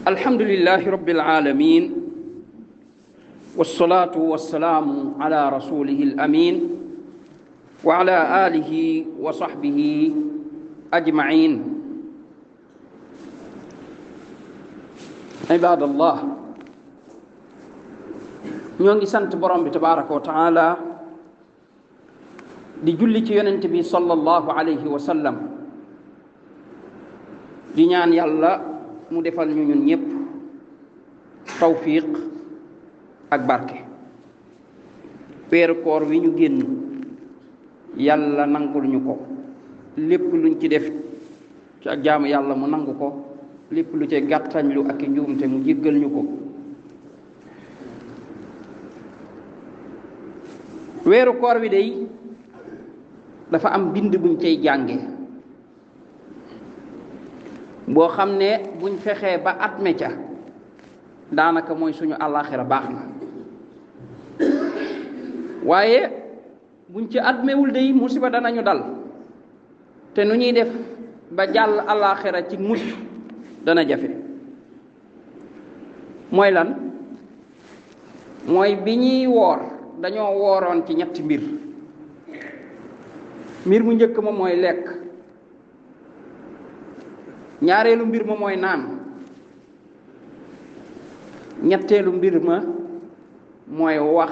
الحمد لله رب العالمين والصلاة والسلام على رسوله الأمين وعلى آله وصحبه أجمعين. عباد الله، ñoo ngi sant borom bi tabaraka wa taala di julli ci yonent bi sallallahu alayhi wa sallam, di ñaan yàlla mu defal ñu ñun ñëpp tawfiq ak barke. weeru koor wi ñu génn yàlla nangul ñu ko, lépp luñ ci def ci ak jaamu yàlla mu nangu ko, lépp lu ci gàttañlu ak njuumte mu jéggal ñu ko. weeru koor wi day dafa am bind buñ cay jànge boo xam ne buñ fexee ba atme ca daanaka mooy suñu àllaaxira baax na, waaye buñ ci atmewul day musiba danañu dal, te nu ñuy def ba jàll àllaaxira ci mucc dana jafe. mooy lan? mooy bi ñuy woor dañoo wooroon ci ñetti mbir mu njëkk ma mooy lekk, ñaareelu mbir ma mooy naan, ñetteelu mbir ma mooy wax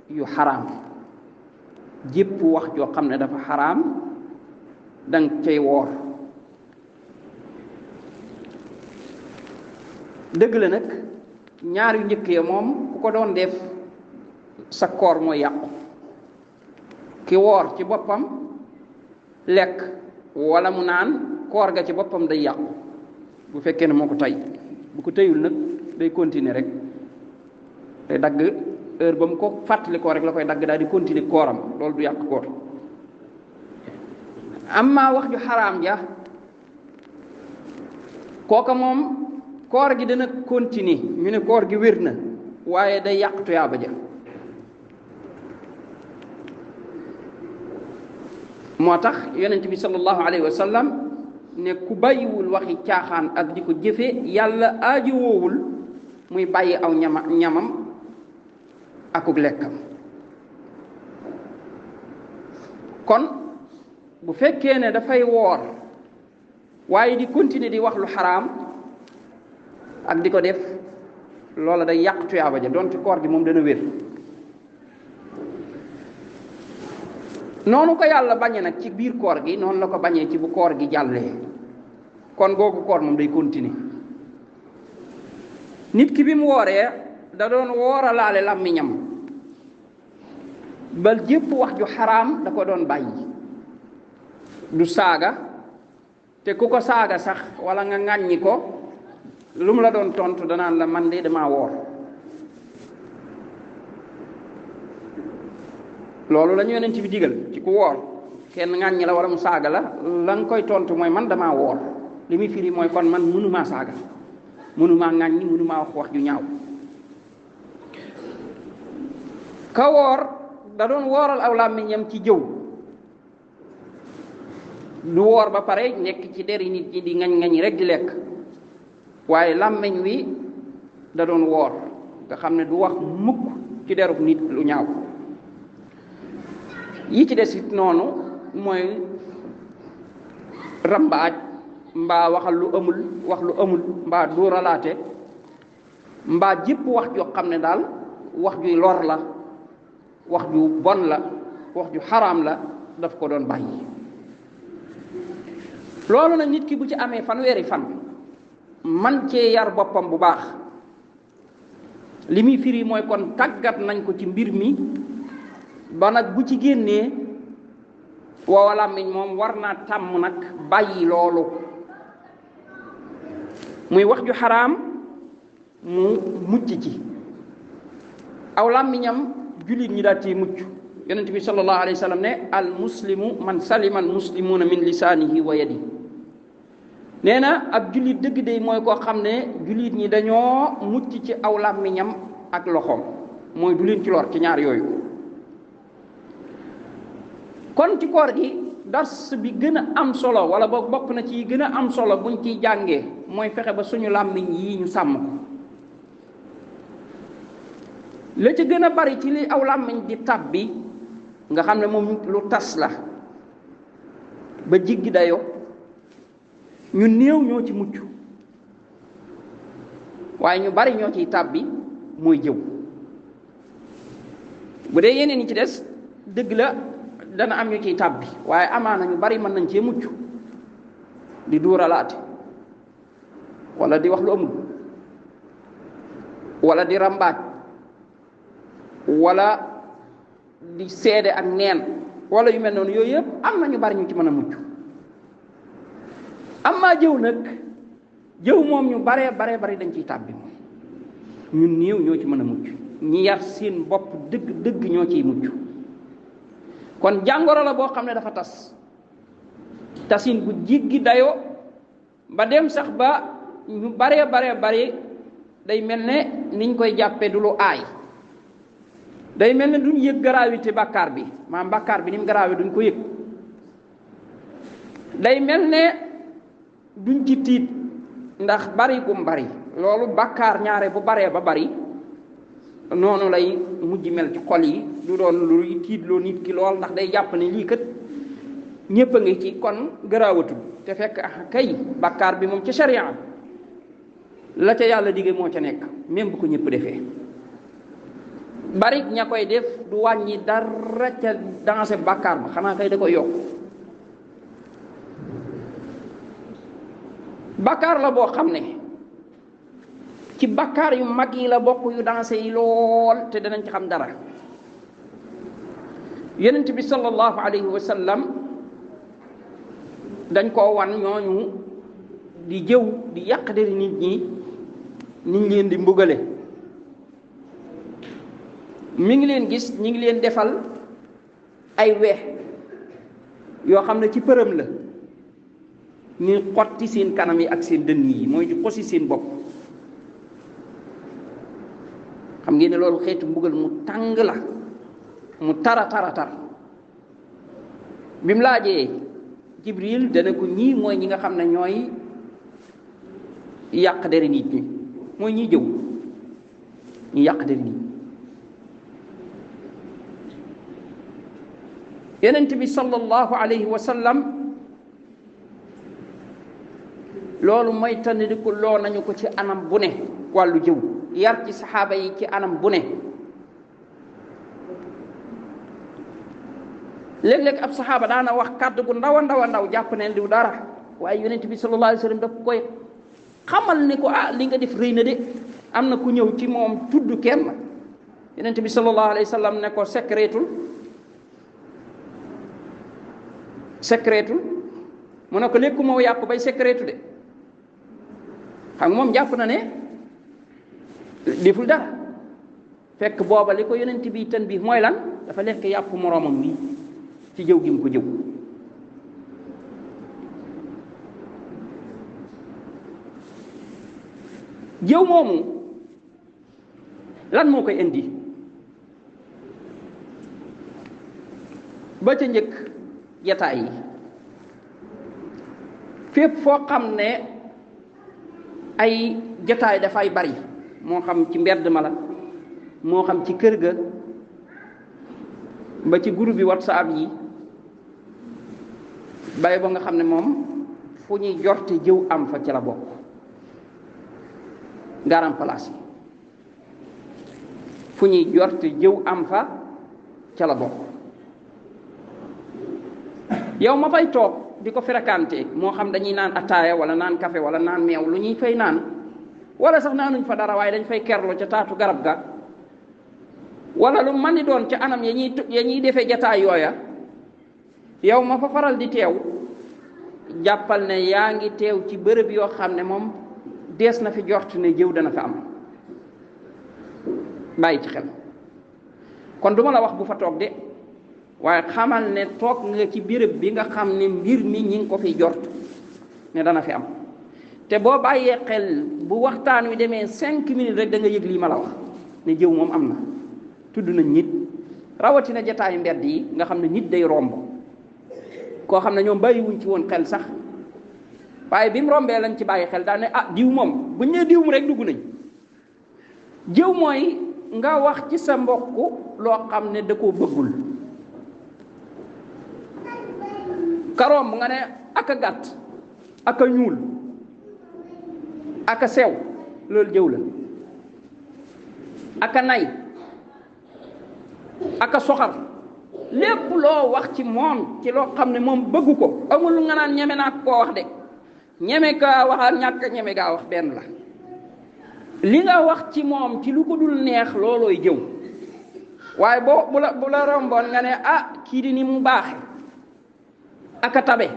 yu xaraam. jépp wax joo xam ne dafa xaraam danga cay woor. dëgg la nag ñaar yu njëkk ya moom ku ko doon def sa koor mooy yàqu. ki woor ci boppam lekk wala mu naan, koor ga ci boppam day yàqu bu fekkee ne moo ko tey. bu ko teyul nag day continuer rek, day dagg heure ba mu ko fàttali ko rek la koy dagg daal di continuer kooram, loolu du yàq koor. amma wax ju xaraam ja kooka moom koor gi dana continuer, ñu ne koor gi wér na, waaye day yàq tuyaaba ja. moo tax yonent bi sallallahu alayhi wa sallam ne ku bàyyiwul waxi caaxaan ak di ko jëfe yàlla aajowoowul muy bàyyi aw ñamam akuk lekkam. kon bu fekkee ne dafay woor waaye di continuer di wax lu xaraam ak di ko def, loola day yàq tuyaaba ja donte koor gi moom dana wér. noonu ko yàlla bañe nag ci biir koor gi, noonu la ko bañee ci bu koor gi jàllee. kon googu koor moom day continuer. nit ki bi mu wooree da doon wooralaale làmmiñam, bal jépp wax ju xaraam da ko doon bàyyi. du saaga, te ku ko saaga sax wala nga ŋàññi ko, lu mu la doon tontu danaan la man de damaa woor. loolu la ñu yonent bi digal ci ku woor. kenn ŋàññi la wala mu saaga la nga koy tontu mooy man damaa woor. li muy firi mooy kon man mënumaa saaga, mënumaa ŋàññi, mënumaa wax ju ñaaw. ka woor da doon wooral aw làmmiñam ci jëw. du woor ba pare nekk ci deri nit ñi di ngañ-ngañ rek di lekk, waaye làmmiñ wi da doon woor nga xam ne du wax mukk ci derub nit lu ñaaw. yi ci des it noonu mooy rambaaj, mbaa waxal lu amul, wax lu amul, mbaa duuralaate, mbaa jépp wax joo xam ne daal wax juy lor la, wax ju bon la, wax ju xaraam la, daf ko doon bàyyi. loolu nag nit ki bu ci amee fanweeri fan man cee yar boppam bu baax, li muy firi mooy kon tàggat nañ ko ci mbir mi ba nag bu ci génnee woowa làmmiñ moom war naa tàmm nag bàyyi loolu. muy wax ju xaraam mu mucc ci, aw làmmiñam jullit ñi daal ci mucc. yonent bi sallallahu alayhi wa sallam ne al muslimu man salima al muslimuuna min lisaanihi wa yadi. nee na ab jullit dëgg day mooy koo xam ne jullit ñi dañoo mucc ci aw làmmiñam ak loxoom, mooy du leen ci lor ci ñaar yooyu. kon ci koor gi dars bi gën a am solo, wala boog bokk na ci gën a am solo buñ ciy jàngee mooy fexe ba suñu làmmiñ yi ñu sàmm ko. la ca gën a bari ci li aw làmmiñ di tàbbi nga xam ne moom lu tas la ba jiggi dayo ñu néew ñoo ci mucc waaye ñu bari ñoo ciy tàbbi mooy jëw. bu dee yeneen yi ci des dëgg la dana am ñu ciy tàbbi waaye amaana ñu bari mën nañ cee mucc di duuralaate wala di wax lu amul wala di rambaaj wala di seede ak neen wala yu mel noonu yooyu yëpp am na ñu bari ñu ci mën a mucc. amma jëw nag jëw moom ñu baree bari dañ ciy tàbbi moom ñun néew ñoo ci mën a mucc ñi yar seen bopp dëgg ñoo ciy mucc. kon jàngoro la boo xam ne dafa tasin bu jiggi dayoo ba dem sax ba ñu baree bari day mel ne niñ koy jàppe du lu aay, day mel ne duñ yëg gravité bàkkaar bi, maanaam bàkkaar bi ni mu grave duñ ko yëg, day mel ne duñ ci tiit ndax bari gum bari. loolu bàkkaar ñaare bu baree ba bari noonu lay mujj mel ci xol yi, du doon luy tiitloo nit ki lool ndax day jàpp ne lii kat ñépp a ngi ci kon garaawatul. te fekk kay bàkkaar bi moom ci sharia la ca yàlla dige moo ca nekk, même bu ko ñëpp defee. bari ña koy def du wàññi dara ca danger bàkkaar ba, xanaa kay da koy yokk. bàkkaar la boo xam ne ci bàkkaar yu mag yi la bokk, yu danger yi lool, te danañ ci xam dara. yonent bi sallallahu alayhi wa sallam dañ koo wan ñooñu di jëw di yàq deri nit ñi niñ leen di mbugale. mi ngi leen gis ñi ngi leen defal ay weex yoo xam ne ci përëm la ñu xotti seen kanam yi ak seen dënn yi, mooy di xosi seen bopp. xam ngeen ne loolu xeetu mbugal mu tàng la, mu tara bi mu laajee Jibril dana ko ñii mooy ñi nga xam ne ñooy yàq deri nit ñi, mooy ñiy jëw ñu yàq deri nit ñi. yonent bi sallallahu alayhi wa sallam loolu mooy tandiku loo nañu ko ci anam bu ne, wàllu jëw yar ci saxaaba yi ci anam bu ne. léeg-léeg ab saxaaba daana wax kàddu gu ndaw a ndaw jàpp ne du dara, waaye yonent bi sallallahu alayhi wa sallam daf koy xamal ne ko li nga def rëy na de. am na ku ñëw ci moom tudd kenn, yonent bi sallallahu alayhi wa sallam ne ko secretul mu ne ko lékku moo yàpp bay secretu de. xam nga moom jàpp na ne deful dara, fekk booba li ko yonent bi tan bi mooy lan, dafa lekk yàpp moroomam wi ci jëw gi mu ko jëw. jëw moomu lan moo koy indi? ba ca njëkk jataay yi. fépp foo xam ne ay jataay dafay bari, moo xam ci mbedd ma la, moo xam ci kër ga, ba ci groupe bi WhatsApp yi, bay ba nga xam ne moom fu ñuy jorte jëw am fa ci la bokk. garam place yi fu ñuy jorte jëw am fa ca la bokk. yow ma fay toog di ko fréquenté, moo xam dañuy naan ataaya wala naan café wala naan meew, lu ñuy fay naan, wala sax naanuñ fa dara waaye dañ fay kerlo ca taatu garab ga, wala lu man di doon ca anam ya ñuy defee jataay yooya. yow ma fa faral di teew, jàppal ne yaa ngi teew ci bërëb yoo xam ne moom dees na fi jort ne jëw dana fa am. bàyyi ci xel. kon duma la wax bu fa toog de, waaye xamal ne toog nga ci béréb bi nga xam ne mbir mi ñi ngi ko fi jort ne dana fi am. te boo bàyyee xel bu waxtaan wi demee 5 minutes rek da nga yëg lii ma la wax ne jëw moom am na. tudd nañ nit, rawatina jataayu mbedd yi nga xam ne nit day romb koo xam ne ñoom bàyyiwuñ ci woon xel sax, waaye bi mu rombee lañ ci bàyyi xel daal ne ah diw moom bu ñu nee diw mu rek dugg nañ. jëw mooy nga wax ci sa mbokk loo xam ne da koo bëggul. karoom nga ne ak a gàtt ak a ñuul ak a sew loolu jëw la. ak a nay ak a soxar lépp loo wax ci moom ci loo xam ne moom bëggu ko amul nga naan ñeme naa koo wax de ñeme kaa wax ak ñàkk ñeme gaa wax benn la. li nga wax ci moom ci lu ko dul neex loolooy jëw waaye bu la romboon nga ne ah kii di ni mu baaxe ak a tabe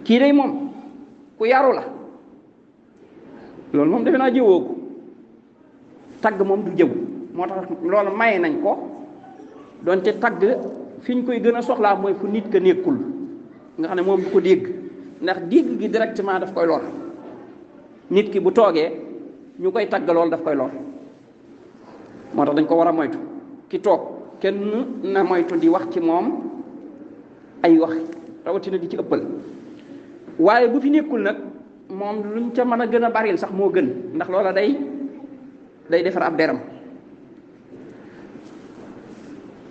kii day moom ku yaru la loolu moom defe naa jëwoo ko. tagg moom du jëw moo tax loolu maye nañ ko donte tagg fi ñu koy gën a soxlaa mooy fu nit ka nekkul nga xam ne moom du ko dégg ndax dégg gi directement daf koy lor nit ki bu toogee ñu koy tagg loolu daf koy lor moo tax dañ ko war a moytu ki toog kenn na moytu di wax ci moom ay wax rawatina di ci ëppal waaye bu fi nekkul nag moom luñ ca mën a gën a baril sax moo gën ndax loola day defar ab deram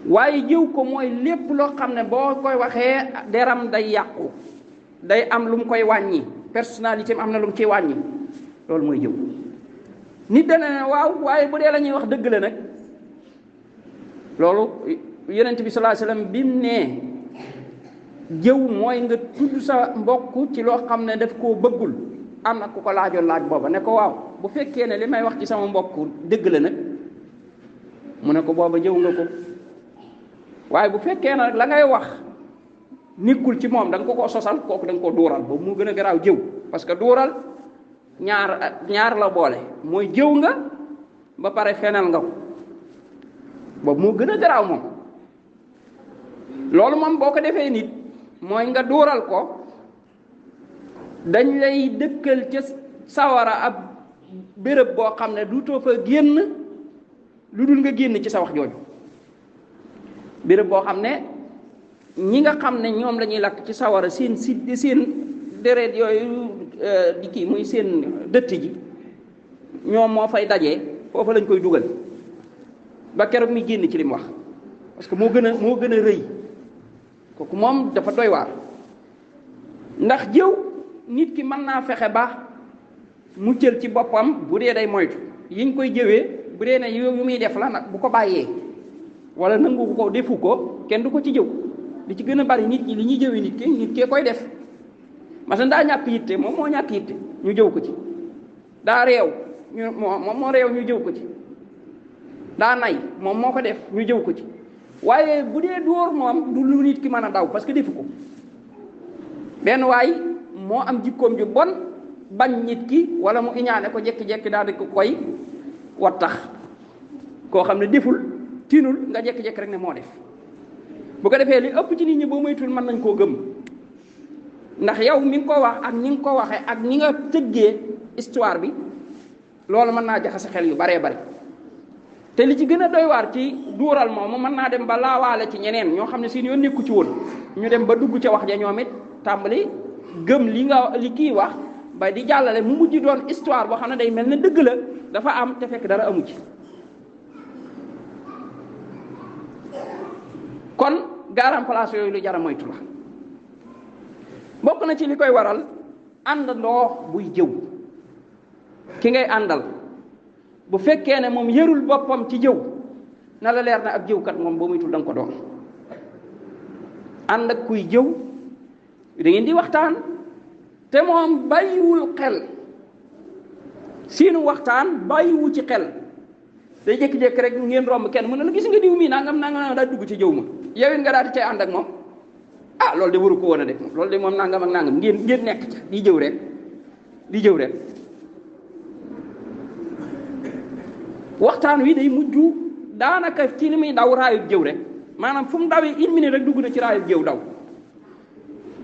waaye jëw ko mooy lépp loo xam ne boo koy waxee deram day yàqu day am lu mu koy wàññi personnalité am na lu mu ciy wàññi loolu mooy jëw. nit dana ne waaw waaye bu dee la ñuy wax dëgg la nag loolu yonent bi sallallahu alayhi wasallam bi mu nee jëw mooy nga tudd sa mbokk ci loo xam ne daf koo bëggul am na ku ko laajoon laaj booba ne ko waaw bu fekkee ne li may wax ci sama mbokk dëgg la nag mu ne ko booba jëw nga ko waaye bu fekkee ne nag la ngay wax nekkul ci moom da nga ko koo sosal kooku da nga ko duural boobu mu gën a garaaw jëw parce que duural ñaar la boole mooy jëw nga ba pare fenal nga ko boobu moo gën a garaaw moom loolu moom boo ko defee nit mooy nga duural ko dañ lay dëkkal ca sawara ab béréb boo xam ne du too fa génn lu dul nga génn ci sa wax jooju béréb boo xam ne ñi nga xam ne ñoom la ñuy lakk ci sawara seen deret yooyu di kii muy seen dëtt ji ñoom moo fay dajee foofu lañ koy dugal ba keroog mi génn ci li mu wax parce que moo gën a rëy kooku moom dafa doy waar ndax jëw nit ki mën naa fexe ba mu jël ci boppam bu dee day moytu yiñ koy jëwee bu dee ne yu muy def la nag bu ko bàyyee wala nangu ko defu ko kenn du ko ci jëw li ci gën a bari nit ñi li ñuy jëwee nit kee koy def masalan daa ñàkk yitte moom moo ñàkk yitte ñu jëw ko ci daa réew moom moo réew ñu jëw ko ci daa nay moom moo ko def ñu jëw ko ci waaye bu dee dóor moom du lu nit ki mën a daw parce que defu ko benn waay moo am jikkoom ju bon bañ nit ki wala mu iñaane ko jekki-jekki daal di ko koy wattax koo xam ne deful tinul nga jekki-jekki rek ne moo def bu ko defee li ëpp ci nit ñi boo moytul mën nañ koo gëm ndax yow mi nga ko wax ak ni nga ko waxee ak ni nga tëggee histoire bi loolu mën naa jaxase xel yu baree bari te li ci gën a doy waar ci duural moomu mën naa dem ba laawaale ci ñeneen ñoo xam ne seen yoon nekku ci woon ñu dem ba dugg ca wax ja ñoom it tàmbali gëm li kii wax ba di jàllale mu mujj doon histoire boo xam ne day mel ne dëgg la dafa am te fekk dara amu ci. kon garam place yooyu lu jara moytu la bokk na ci li koy waral àndandoo buy jëw ki ngay àndal bu fekkee ne moom yërul boppam ci jëw na la leer na ab jëwkat moom boo moytul da nga ko doon ànd ak kuy jëw da ngeen di waxtaan te moom bàyyiwul xel seenu waxtaan bàyyiwu ci xel day jékki-jékki rek ngeen romb kenn mu ne la gis nga diw mii nangam daal dugg ci jëw ma yow it nga daal di cay ànd ak moom ah loolu de waru ko woon a def moom loolu de moom nangam ak nangam ngeen nekk ca di jëw rek waxtaan wi day mujj daanaka ci li muy daw raayub jëw rek maanaam fu mu dawee une minute rek dugg na ci raayub jëw daw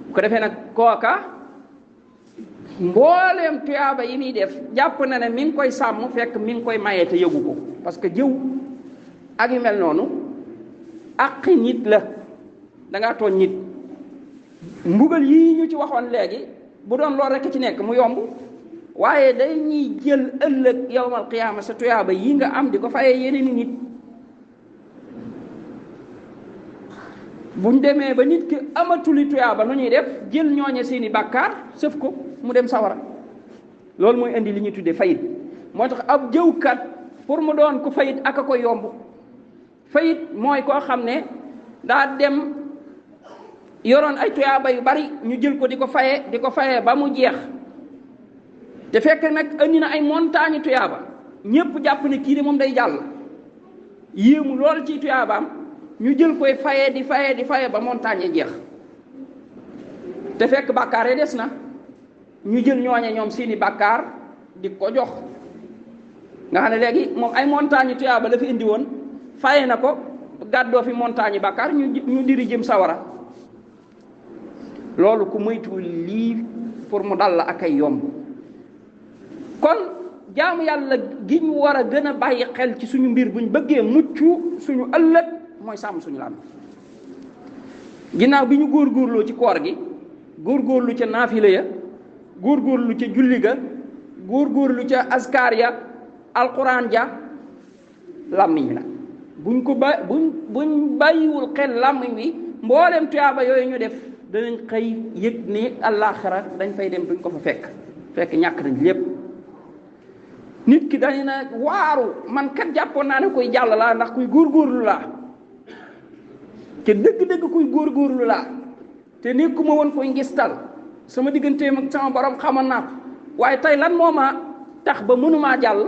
bu ko defee nag kooka mbooleem tuyaaba yi muy def jàpp na ne mi ngi koy sàmm fekk mi ngi koy mayee te yëgu ko parce que jëw ak yu mel noonu àqi nit la dangaa tooñ nit mbugal yii ñu ci waxoon léegi bu doon loolu rek ci nekk mu yomb waaye day ñuy jël ëllëg yawmal qiyaama sa tuyaaba yi nga am di ko fayee yeneen nit. buñ demee ba nit ki amatuli tuyaaba nu ñuy def jël ñooñe seeni bàkkaar sëf ko mu dem sawara. loolu mooy indi li ñuy tuddee fayit moo tax ab jëwkat pour mu doon ku fayit ak a ko yomb fayit mooy koo xam ne daa dem yoroon ay tuyaaba yu bari ñu jël ko di ko fayee ba mu jeex te fekk nag andi na ay montagne tuyaaba ñépp jàpp ne kii de moom day jàll yéemu lool ci tuyaabaam ñu jël koy di fayee ba montagne jeex te fekk bàkkaar yi des na ñu jël ñooñe ñoom seeni bàkkaar di ko jox nga xam ne léegi moom ay montagne tuyaaba la fi indi woon faye na ko gàddoo fi montagne bàkkaar ñu diri jëm sawara. loolu ku moytuwul lii pour mu dal la ak ay yomb kon jaamu yàlla gi ñu war a gën a bàyyi xel ci suñu mbir buñ bëggee mucc suñu ëllëg mooy sàmm suñu lam ginnaaw bi ñu góorgóorloo ci koor gi góorgóorlu ca naafila ya góorgóorlu ca julli ga góorgóorlu ca askar ya alquran ja làmmiñ la buñ bàyyiwul xel làmmiñ wi mboolem tuyaaba yooyu ñu def danañ xëy yëg ni àllaaxira dañ fay dem duñ ko fa fekk ñàkk nañ lépp. nit ki dañu na waaru man kat jàppoon naa ne koy jàll laa ndax kuy góorgóorlu laa te dëgg-dëgg kuy góorgóorlu laa te nekkuma woon koy ngistal sama digganteem ak sama borom xamoon naa ko waaye tey lan moo ma tax ba mënumaa jàll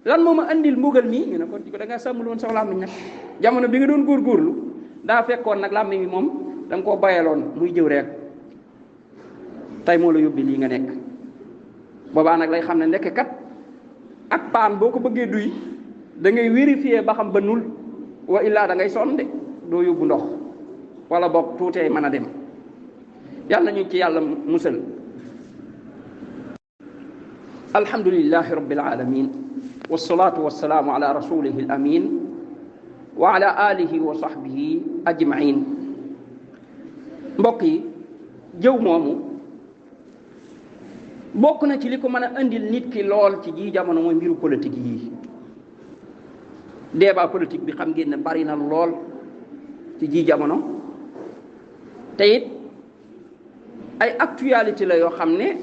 lan moo ma andil mbugal mii ñu ne ko da nga sàmmul woon sax làmmiñ nag jamono bi nga doon góorgóorlu daa fekkoon nag làmmiñ bi moom da nga koo bayaloon muy jëw rek tey moo la yóbbi lii nga nekk boobaa nag lay xam ne ndekk kat ak paan boo ko bëggee duy da ngay vérifier ba xam ba nul wa illaa da ngay sonn de doo yóbbu ndox wala boog tuutee mën a dem yàlla ñu ci yàlla musal. alhamdulillahi rabbil alamin wassalatu wassalaamu ala rasulihi al amin wa ala alihi wa sahbihi ajmain. mbokk yi jëw moomu bokk na ci li ko mën a indil nit ki lool ci ji jamono mooy mbiru politique yi. débat politique bi xam ngeen ne bari na lool ci ji jamono te it ay actualité la yoo xam ne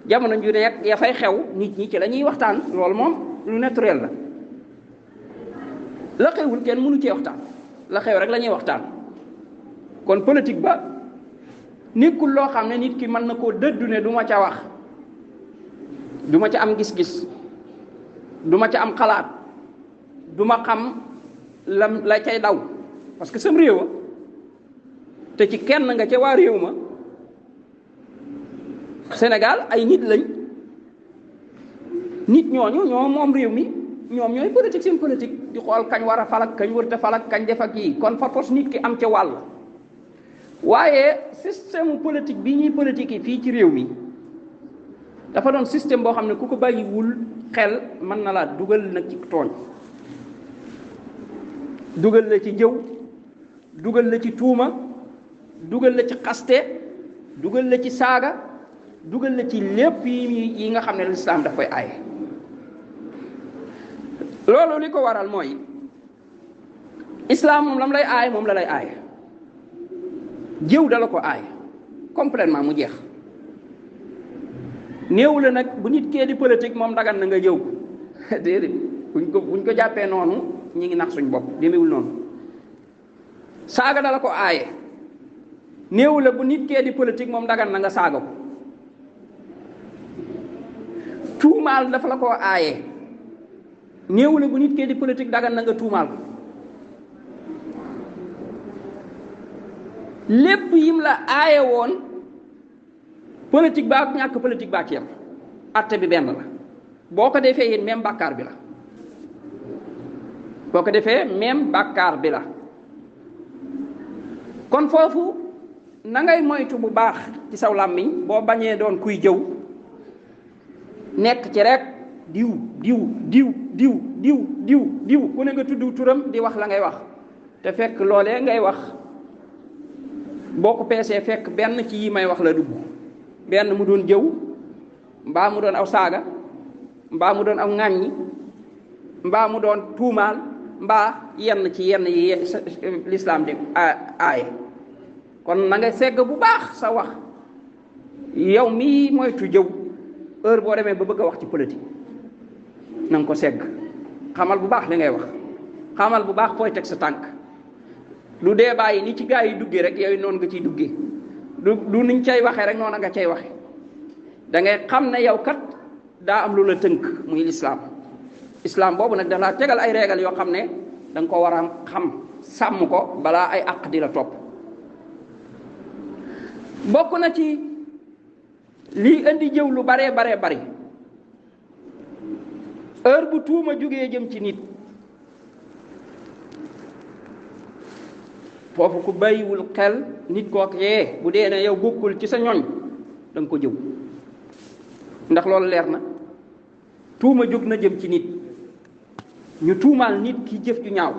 jamono ju nekk ya fay xew nit ñi ci la ñuy waxtaan loolu moom lu naturel la xewul kenn mënu cee waxtaan la xew rek la ñuy waxtaan. kon politique ba nekkul loo xam ne nit ki mën na koo dëddu ne du ma ca wax du ma ca am gis-gis du ma ca am xalaat du ma xam la cay daw parce que sam réew te ci kenn nga ca waa réew ma Sénégal ay nit lañ nit ñooñu ñoo moom réew mi ñoom ñooy politique seen politique di xool kañ war a falak kañ wërta falak kañ def ak yi kon fa pos nit ki am ca wàll. waaye système politique bi ñuy politique yi fii ci réew mi dafa doon système boo xam ne ku ko bàyyiwul xel mën na laa dugal nag ci tooñ dugal la ci jëw dugal la ci tuuma dugal la ci xaste dugal la ci saaga dugal la ci lépp yi nga xam ne lislaam daf koy aaye. loolu li ko waral mooy islaam moom lam lay aaye moom la lay aaye jëw dala ko aay complètement mu jeex néew la nag bu nit kee di politique moom dagan na nga jëw déedéet buñ ko jàppee noonu ñi ngi nax suñ bopp demewul noonu. saaga dala ko aaye néew la bu nit kee di politique moom dagan na nga saaga ko. tuumaal dafa la ko aaye néew la bu nit kee di politique dagan na nga tuumaal ko. lépp yim la aaye woon politique ba ak ñàkk politique ba ci yam atte bi benn la boo ko defee yéen même bàkkaar bi la boo ko defee même bàkkaar bi la. kon foofu na ngay moytu bu baax ci saw làmmiñ boo bañee doon kuy jëw nekk ci rek diw ku ne nga tudd turam di wax la ngay wax te fekk loolee ngay wax boo ko peesee fekk benn ci yi may wax la dugg benn mu doon jëw mbaa mu doon aw saaga mbaa mu doon aw ŋàññi mbaa mu doon tuumaal mbaa yenn ci yenn yi lislaam di aaye kon na nga segg bu baax sa wax yow mii moytu jëw heure boo demee ba bëgg a wax ci politique na nga ko segg xamal bu baax li ngay wax xamal bu baax fooy teg sa tànk lu dee bàyyi ni ci gaa yi duggee rek yooyu noonu nga ciy duggee du niñ cay waxee rek noonu nga cay waxe da ngay xam ne yow kat daa am lu la tënk muy lislaam boobu nag dalaa tegal ay régal yoo xam ne da nga ko war a xam sàmm ko balaa ay àq di la topp bokk na ci lii indi jëw lu baree bari heure bu tuuma jógee jëm ci nit foofu ku bàyyiwul xel nit kook yee bu dee ne yow bokkul ci sa ñoñ da nga ko jëw ndax loolu leer na tuuma jóg na jëm ci nit ñu tuumaal nit ki jëf ju ñaaw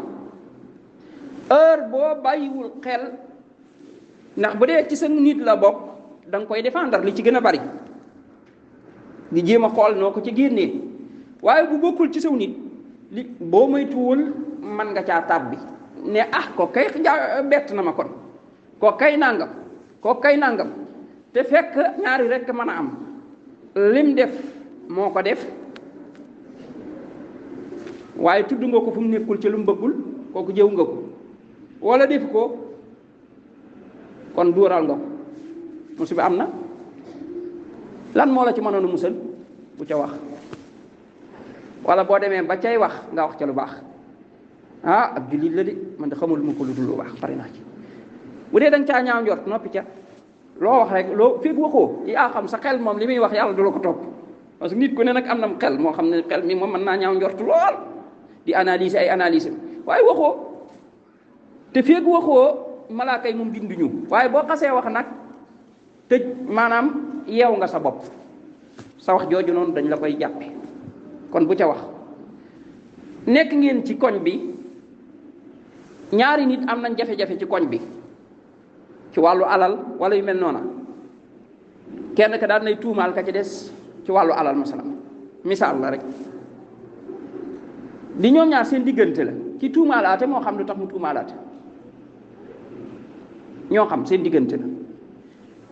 heure boo bàyyiwul xel ndax bu dee ci sa nit la bokk da nga koy défendre li ci gën a bari di jéem a xool noo ko ci génnee waaye bu bokkul ci saw nit li boo moytuwul man nga caa tàbbi ne ko kay bett na ma kon ko kay nangam te fekk ñaari rek mën a am lim def moo ko def waaye tudd nga ko fu mu nekkul ci lu mu bëggul kooku jëw nga ko wala def ko kon duural nga ko musiba am na lan moo la ci mënoon a musal bu ca wax wala boo demee ba cay wax nga wax ca lu baax ab jullit la de man de xamul ma ko lu dul lu baax pare naa ci bu dee danga caa ñaaw njort noppi ca loo wax rek loo fekk waxoo yaa xam sa xel moom li muy wax yàlla du la ko topp parce que nit ku ne nag am na xel moo xam ne xel mi moom mën naa ñaaw njort lool di analyser ay analyse waaye waxoo te fekk waxoo malaaka yi moom binduñu waaye boo xasee wax nag tëj maanaam yeew nga sa bopp sa wax jooju noonu dañ la koy jàppe kon bu ca wax nekk ngeen ci koñ bi ñaari nit am nañ jafe-jafe ci koñ bi ci wàllu alal wala yu mel noona kenn ka daan nay tuumaal ka ci des ci wàllu alal masalan misaal la rek di ñoom ñaar seen diggante la ci tuumaalaate moo xam lu tax mu tuumaalaate ñoo xam seen diggante la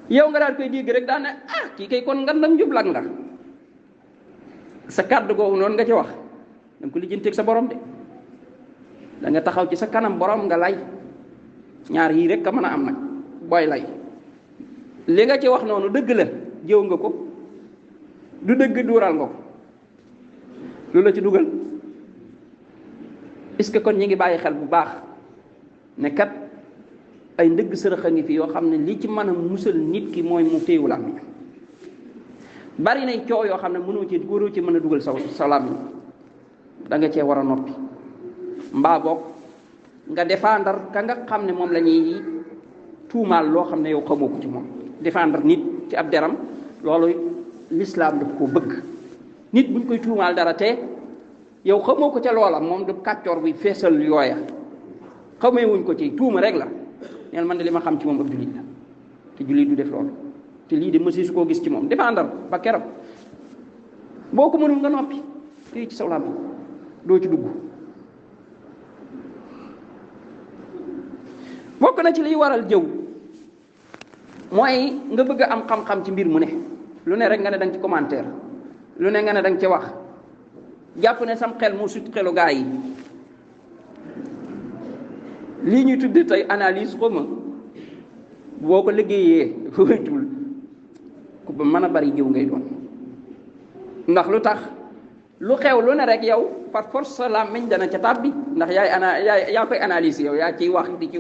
yow nga daal koy dégg rek daan ne kii kay kon nga ndam njublag nga sa kàddu googu noonu nga ci wax da nga ko lijjanteeg sa borom de da nga taxaw ci sa kanam borom nga lay ñaar yii rek ka mën a am nag booy lay li nga ci wax noonu dëgg la jëw nga ko du dëgg duural nga ko lu la ci dugal est-ce que kon ñi ngi bàyyi xel bu baax ne kat ay ndëgg sërëx a ngi fi yoo xam ne li ci mën a musal nit ki mooy mu téewu làmmiñ bari nay coow yoo xam ne mënoo ci góoroo ci mën a dugal sa làmmiñ da nga cee war a noppi mbaa boog nga défendre ka nga xam ne moom la ñuy tuumaal loo xam ne yow xamoo ko ci moom défendre nit ci ab deram loolu l'islam daf koo bëgg nit buñ koy tuumaal dara te yow xamoo ko ca loola moom du kàccoor buy feesal yooya xamee wuñ ko ci tuuma rek la neen man de li ma xam ci moom ab jullit la te jullit du def loolu te lii de mësi su koo gis ci moom défendre ba keroog boo ko mënul nga noppi fii ci sawlaam bi doo ci dugg bokk na ci liy waral jëw mooy nga bëgg a am xam-xam ci mbir mu ne lu ne rek nga ne danga ci commentaire lu ne nga ne danga ci wax jàpp ne sam xel mu sut xelu gaa yi lii ñuy tudde tey analyse xawma boo ko liggéeyee wéytul ku ba mën a bari jëw ngay doon ndax lu tax lu xew lu ne rek yow par force sa làmmiñ dana ca tàbbi ndax yaa koy analyse yow yaa ciy wax di ci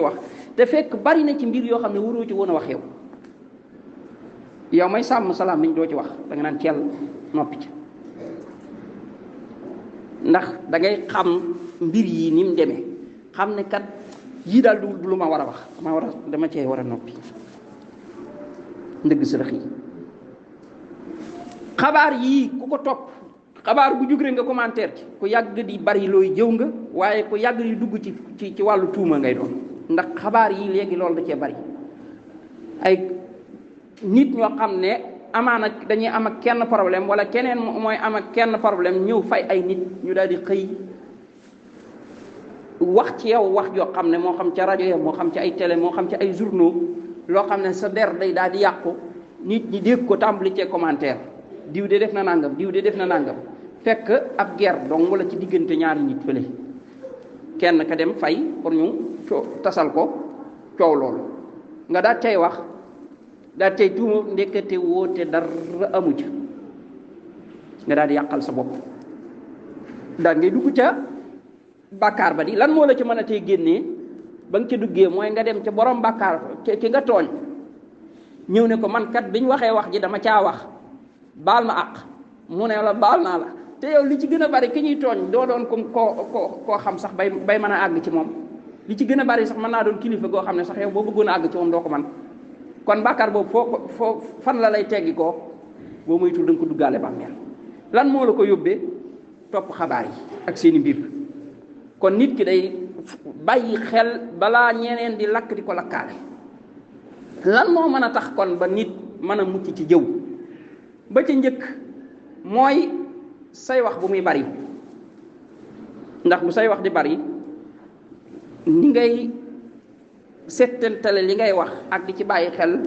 wax te fekk bari na ci mbir yoo xam ne waroo ci woon a wax yow may sàmm sa làmmiñ doo ci wax da nga naan ceel noppi ci ndax da ngay xam mbir yi ni mu demee xam ne kat yii daal du lu ma war a wax dama cee war a noppi ndëgg sërëx yi xabaar yii ku ko topp xabaar bu jug rek nga commentaire ci ku yàgg di bari looy jëw nga waaye ku yàgg di dugg ci wàllu tuuma ngay doon ndax xabaar yii léegi loolu da cee bari ay nit ñoo xam ne amaana dañuy am ak kenn problème wala keneen mooy am ak kenn problème ñëw fay ay nit ñu daal di xëy wax ci yow wax joo xam ne moo xam ca rajo ya moo xam ci ay télé moo xam ci ay journaux loo xam ne sa der day daal di yàqu nit ñi dégg ko tàmbali cee commentaire diw de def na nangam diw de def na nangam fekk ab guerre donc wala ci diggante ñaari nit fële kenn ka dem fay pour ñu tasal ko coow loolu nga daal cay wax daal tey tuuma ndekete woo te dara amu ca nga daal di yàqal sa bopp daal ngay dugg ca bàkkaar ba di lan moo la ca mën a tey génnee ba nga ca duggee mooy nga dem ca borom bàkkaar ki nga tooñ ñëw ne ko man kat biñ waxee wax ji dama caa wax baal ma àq mu ne la baal naa la te yow li ci gën a bari ki ñuy tooñ doo doon koo xam sax bay mën a àgg ci moom li ci gën a bari sax mën naa doon kilifa goo xam ne sax yow boo bëggoon a àgg ci moom doo ko man kon bàkkaar boobu foo fan la lay teggi koo boo moytul da nga ko duggaale bàmmeel lan moo la ko yóbbee topp xabaar yi ak seeni mbir kon nit ki day bàyyi xel balaa ñeneen di lakk di ko lakkaale lan moo mën a tax kon ba nit mën a mucc ci jëw ba ca njëkk mooy say wax bu muy bari ndax bu say wax di bari ni ngay settantale li ngay wax ak di ci bàyyi xel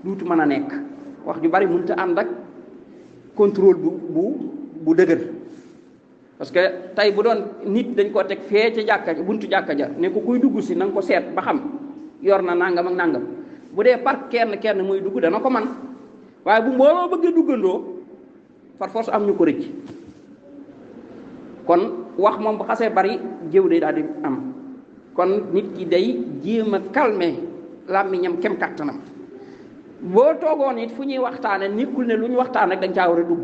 duutu mën a nekk wax ju bari mënut a ànd ak contrôle bu dëgër parce que tey bu doon nit dañ ko teg fee ca jàkka buntu jàkka ja ne ko kuy dugg si na nga ko seet ba xam yor na nangam ak nangam bu dee par kenn muy dugg dana ko man waaye bu mbooloo bëggee duggandoo par force am ñu ko rëcc kon wax moom bu xasee bari jëw day daal di am kon nit ki day jéem a calmer làmmiñam kem kàttanam boo toogoon it fu ñuy waxtaane nekkul ne lu ñu waxtaan rek dañ caa war a dugg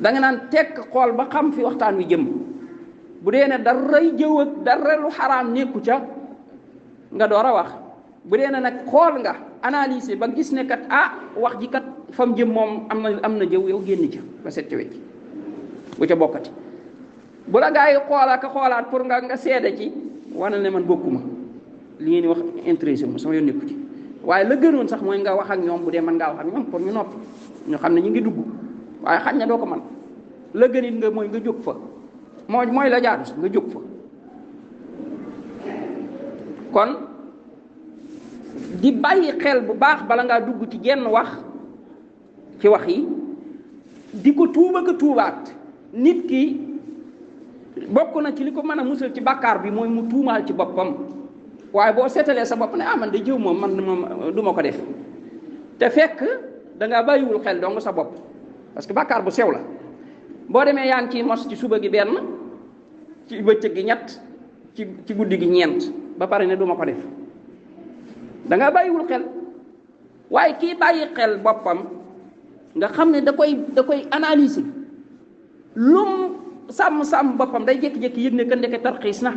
da nga naan tekk xool ba xam fi waxtaan wi jëm bu dee ne daray jëw ak dara lu xaraam nekku ca nga door a wax bu dee ne nag xool nga analyser ba gis ne kat wax ji kat fam jëm moom am na jëw yow génn ca ba set ca wecc bu ca bokkati bu la gaa yi xoolaat pour nga seede ci wane ne man bokkuma li ngeen di wax intéressé ma sama yoon nekku ci waaye la gënoon sax mooy nga wax ak ñoom bu dee mën ngaa wax ak ñoom pour ñu noppi ñu xam ne ñu ngi dugg waaye xañ na doo ko man la gënit nga mooy nga jóg fa mooy la jaadu sax nga jóg fa kon di bàyyi xel bu baax bala ngaa dugg ci genn wax ci wax yi di ko tuuba ko tuubaat nit ki bokk na ci li ko mën a musal ci bàkkaar bi mooy mu tuumaal ci boppam waaye boo seetalee sa bopp ne man de jëw moom man du ma ko def te fekk da ngaa bàyyiwul xel dong sa bopp parce que bàkkaar bu sew la boo demee yaa ngi ciy mos ci suba gi benn ci bëccëg gi ñett ci guddi gi ñeent ba pare ne du ma ko def da ngaa bàyyiwul xel waaye kii bàyyi xel boppam nga xam ne da koy analyser lum sàmm boppam day jékki-jékki yëg ne que ndeke tarxiis na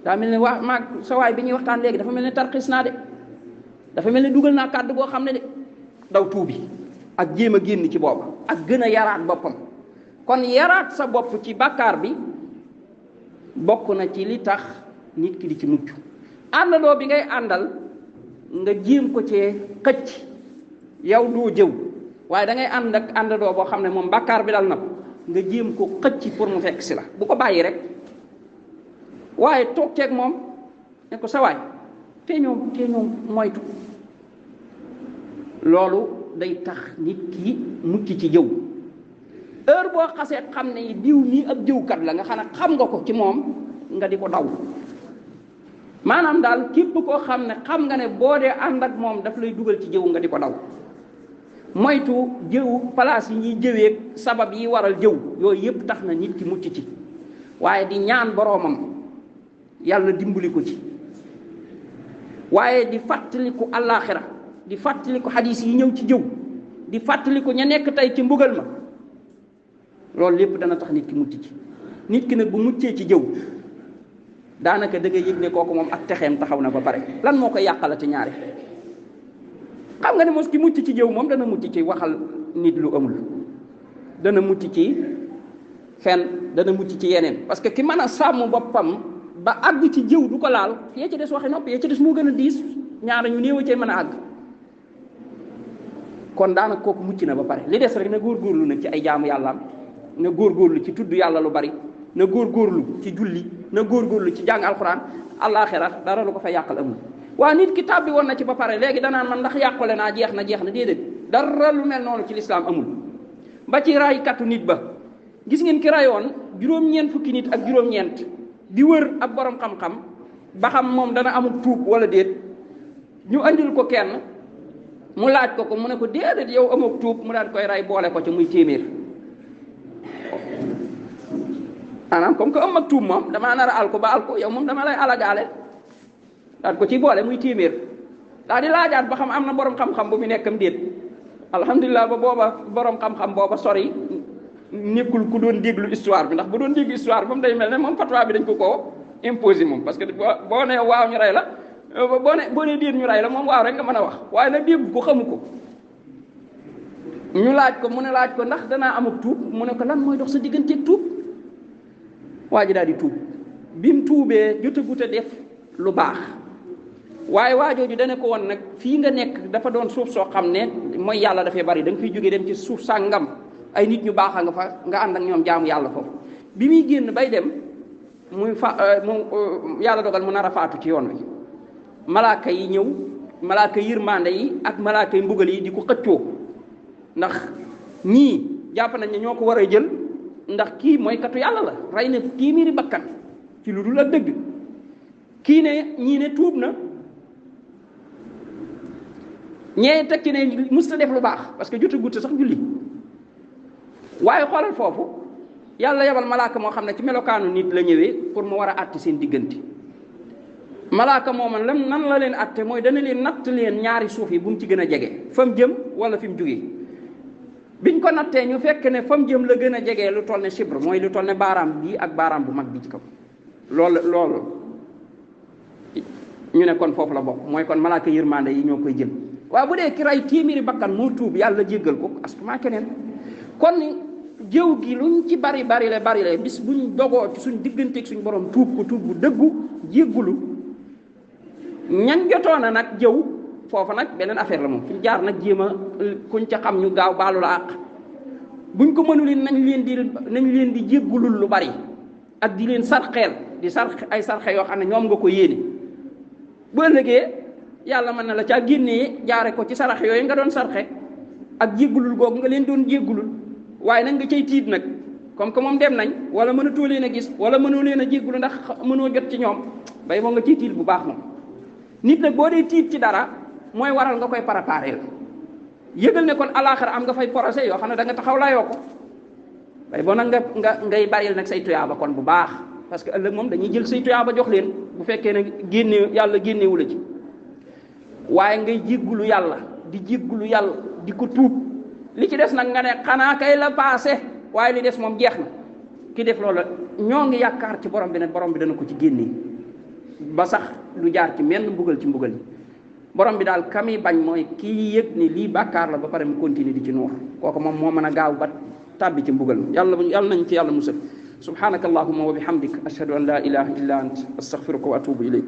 daa mel ne maag sa waay bi ñuy waxtaan léegi dafa mel ne tarxiis naa de dafa mel ne dugal naa kàddu goo xam ne de daw tuubi ak jéem a génn ci booba ak gën a yaraat boppam kon yaraat sa bopp ci bàkkaar bi bokk na ci li tax nit ki di ci mucc àndandoo bi ngay àndal nga jéem ko cee xëcc yow doo jëw waaye da ngay ànd ak àndandoo boo xam ne moom bàkkaar bi dal na ko nga jéem ko xëcc pour mu fekk si la bu ko bàyyi rek waaye toog ceeg moom ne ko sa waay te ñoom moytu loolu day tax nit ki mucc ci jëw heure boo xasee xam ne diw nii ab jëwkat la nga xam nga ko ci moom nga di ko daw maanaam daal képp koo xam ne xam nga ne boo dee ànd ak moom daf lay dugal ci jëw nga di ko daw moytu jëw place yi ñuy jëweeg sabab yi waral jëw yooyu yëpp tax na nit ki mucc ci waaye di ñaan boroomam yàlla dimbali ko ci waaye di fàttaliku àllaaxira di fàttaliku xadiis yi ñëw ci jëw di fàttaliku ña nekk tey ci mbugal ma loolu lépp dana tax nit ki mucc ci nit ki nag bu muccee ci jëw daanaka da ngay yëg ne kooku moom ak texeem taxaw na ba pare lan moo koy yàqalati ñaare xam nga ne mos ki mucc ci jëw moom dana mucc ci waxal nit lu amul dana mucc ci fen dana mucc ci yeneen parce que ki mën a sàmm boppam ba àgg ci jëw du ko laal yee ci des waxi nopp yee ci des moo gën a diis ñaara ñu néew cee mën a àgg kon daanaka kooku mucc na ba pare li des rek na góorgóorlu nag ci ay jaamu yàllaam na góorgóorlu ci tudd yàlla lu bari na góorgóorlu ci julli na góorgóorlu ci jàng alxuraan àllaaxira dara lu ko fa yàqal amul. waa nit ki tàbbi woon na ci ba pare léegi danaan man ndax yàqule naa jeex na déedéet dara lu mel noonu ci lislaam amul. ba ci raykatu nit ba gis ngeen ki rayoon juróom-ñeent fukki nit ak juróom-ñeent di wër ab borom xam-xam ba xam moom dana amul tuub wala déet ñu andil ko kenn mu laaj ko mu ne ko déedéet yow amul tuub mu daal koy ray boole ko ci muy téeméer. maanaam comme que am ak tuub moom damaa nar a al ko ba al ko yow moom dama lay alagaale daal ko ci boole muy téeméer daal di laajaat ba xam am na borom xam-xam bu mu nekkam déet alhamdulilah ba booba borom xam-xam booba sori nekkul ku doon déglu histoire bi ndax bu doon déglu histoire bi moom day mel ne moom fatwa bi dañ ko koo imposé moom parce que boo ne waaw ñu rey la boo ne déet ñu rey la moom waaw rek nga mën a wax waaye nag dégg ko xamu ko ñu laaj ko mu ne laaj ko ndax danaa amuk tuub mu ne ko lan mooy dox sa digganteeg tuub waa ji daal di tuub bi mu tuubee jotagut a def lu baax waaye waajooju dana ko woon nag fii nga nekk dafa doon suuf soo xam ne mooy yàlla dafay bari da nga fiy jógee dem ci suuf sàngam ay nit ñu baax a nga fa nga ànd ak ñoom jaamu yàlla foofu bi muy génn bay dem muy yàlla dogal mu nar a faatu ci yoon wi malaaka yi ñëw malaaka yërmande yi ak malaaka yi mbugal yi di ko xëccoo ndax ñii jàpp nañ ne ñoo ko war a jël ndax kii mooy katu yàlla la rey na téeméeri bakkan ci lu dul ak dëgg kii ne ñii ne tuub na ñee tekki ne musta def lu baax parce que jotu gutte sax julli waaye xoolal foofu yàlla yebal malaaka moo xam ne ci melokaanu nit la ñëwee pour mu war a àtte seen diggante malaaka mooman nan la leen àtte mooy dana leen natt leen ñaari suuf yi bu mu ci gën a jege fa mu jëm wala fi mu jógee biñ ko nattee ñu fekk ne fa mu jëm la gën a jege lu toll ne chibre mooy lu toll ne baaraam bii ak baaraam bu mag bi ci kaw loolu ñu ne kon foofu la bokk mooy kon malaaka yërmande yi ñoo koy jël waaw bu dee ki ray téeméeri bakkan moo tuub yàlla jéggal ko astement keneen kon jëw gi luñ ci bari le bis buñ dogoo ci suñ digganteeg suñ borom tuub ko tuub bu dëggu jéggulu ñan jotoona nag jëw foofa nag beneen affaire la moom fi jaar nag jéem a kuñ ca xam ñu gaaw baalu la àq buñ ko mënul nañ leen di jéggulul lu bari ak di leen sarxeel di ay sarxe yoo xam ne ñoom nga ko yéene bu ëllëgee yàlla mën na la caa génnee jaare ko ci sarax yooyu nga doon sarxe ak jéggulul googu nga leen doon jéggulul waaye nag nga cay tiit nag comme que moom dem nañ wala mënatoo leen a gis wala mënoo leen a jéggulu ndax mënoo jot ci ñoom bay moo nga ciy tiit bu baax moom nit nag boo dee tiit ci dara mooy waral nga koy préparer yëgal ne kon alaaxira am nga fay projet yoo xam ne da nga taxaw layoo ko bay boo nag ngay baril nag say tuyaaba kon bu baax parce que ëllëg moom dañuy jël say tuyaaba jox leen bu fekkee ne yàlla génnewu la ci waaye ngay jéggulu yàlla di ko tuub li ci des nag nga ne xanaa kay la passé waaye li des moom jeex na ki def loola ñoo ngi yaakaar ci borom bi ne borom bi dana ko ci génnee ba sax lu jaar ci menn mbugal ci mbugal yi borom bi daal kami bañ mooy kii yëg ni lii bàkkaar la ba pare mu continuer di ci nuur kooku moom moo mën a gaaw ba tàbbi ci mbugal yàlla nañ ci yàlla musal subhanaka allahumma wa bihamdik ashhadu an la ilaha illa ant astaghfiruka wa atubu ilayk